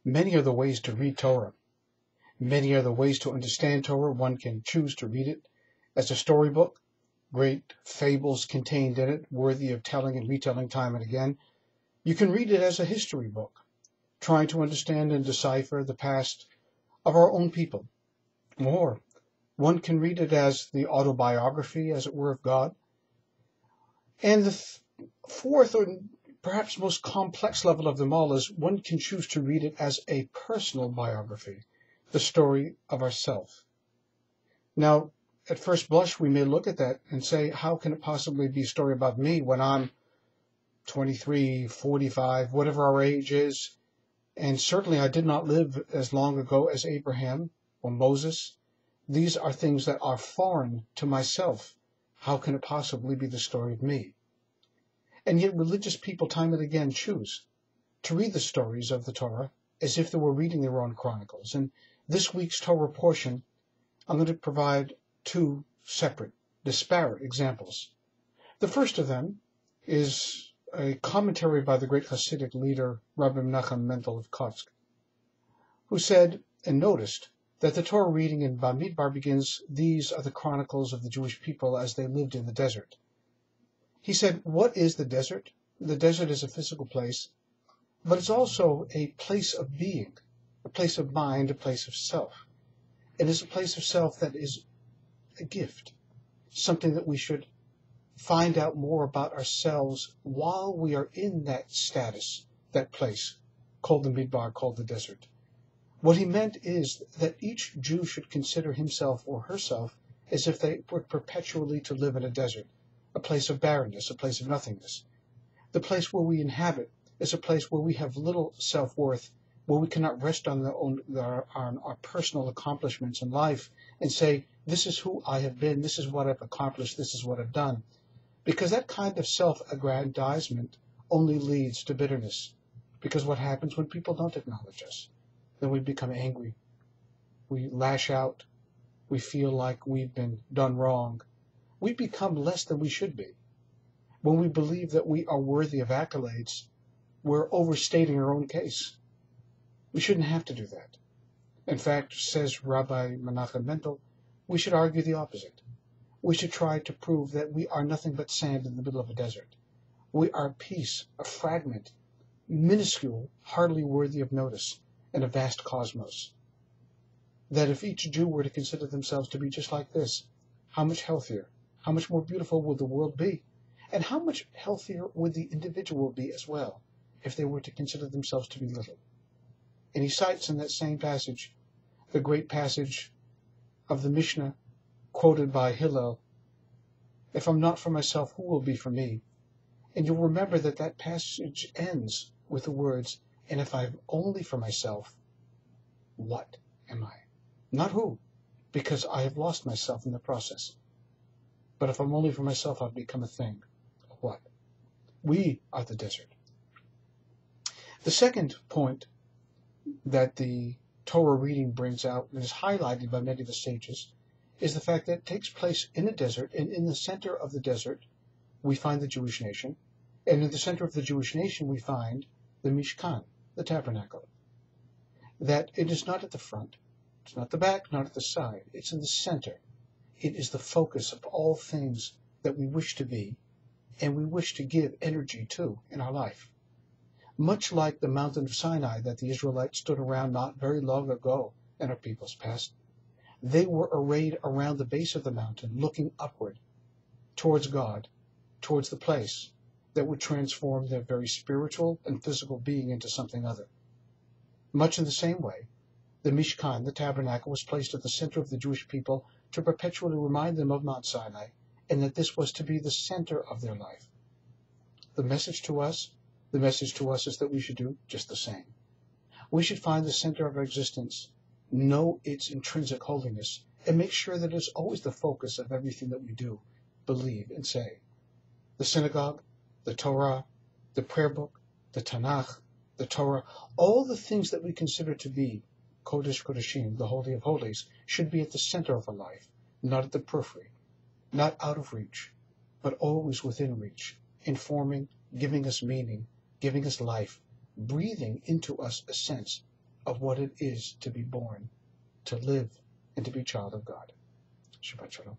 Many are the ways to read Torah. Many are the ways to understand Torah. One can choose to read it as a storybook, great fables contained in it, worthy of telling and retelling time and again. You can read it as a history book, trying to understand and decipher the past of our own people. Or one can read it as the autobiography, as it were, of God. And the fourth, or perhaps most complex level of them all, is one can choose to read it as a personal biography, the story of ourself. Now, at first blush, we may look at that and say, how can it possibly be a story about me when I'm 23, 45, whatever our age is? And certainly I did not live as long ago as Abraham or Moses. These are things that are foreign to myself. How can it possibly be the story of me? And yet religious people time and again choose to read the stories of the Torah as if they were reading their own chronicles. And this week's Torah portion, I'm going to provide two separate, disparate examples. The first of them is a commentary by the great Hasidic leader, Rabbi Menachem Mendel of Kotsk, who said and noticed that the Torah reading in Bamidbar begins, "These are the chronicles of the Jewish people as they lived in the desert." He said, what is the desert? The desert is a physical place, but it's also a place of being, a place of mind, a place of self. It is a place of self that is a gift, something that we should find out more about ourselves while we are in that status, that place, called the Midbar, called the desert. What he meant is that each Jew should consider himself or herself as if they were perpetually to live in a desert, a place of barrenness, a place of nothingness. The place where we inhabit is a place where we have little self-worth, where we cannot rest on our personal accomplishments in life and say, this is who I have been, this is what I've accomplished, this is what I've done. Because that kind of self-aggrandizement only leads to bitterness. Because what happens when people don't acknowledge us? Then we become angry. We lash out. We feel like we've been done wrong. We become less than we should be. When we believe that we are worthy of accolades, we're overstating our own case. We shouldn't have to do that. In fact, says Rabbi Menachem Mendel, we should argue the opposite. We should try to prove that we are nothing but sand in the middle of a desert. We are a piece, a fragment, minuscule, hardly worthy of notice in a vast cosmos. That if each Jew were to consider themselves to be just like this, how much healthier, how much more beautiful would the world be? And how much healthier would the individual be as well, if they were to consider themselves to be little? And he cites in that same passage, the great passage of the Mishnah, quoted by Hillel, if I'm not for myself, who will be for me? And you'll remember that that passage ends with the words, and if I'm only for myself, what am I? Not who, because I have lost myself in the process. But if I'm only for myself, I've become a thing. What? We are the desert. The second point that the Torah reading brings out and is highlighted by many of the sages is the fact that it takes place in a desert, and in the center of the desert we find the Jewish nation, and in the center of the Jewish nation we find the Mishkan, the tabernacle. That it is not at the front, it's not the back, not at the side, it's in the center. It is the focus of all things that we wish to be, and we wish to give energy to in our life. Much like the mountain of Sinai that the Israelites stood around not very long ago in our people's past, they were arrayed around the base of the mountain, looking upward, towards God, towards the place that would transform their very spiritual and physical being into something other. Much in the same way, the Mishkan, the tabernacle, was placed at the center of the Jewish people to perpetually remind them of Mount Sinai, and that this was to be the center of their life. The message to us is that we should do just the same. We should find the center of our existence, know its intrinsic holiness, and make sure that it is always the focus of everything that we do, believe, and say. The synagogue, the Torah, the prayer book, the Tanakh, the Torah, all the things that we consider to be Kodesh Kodeshim, the Holy of Holies, should be at the center of our life, not at the periphery, not out of reach, but always within reach, informing, giving us meaning, giving us life, breathing into us a sense of what it is to be born, to live, and to be a child of God. Shabbat Shalom.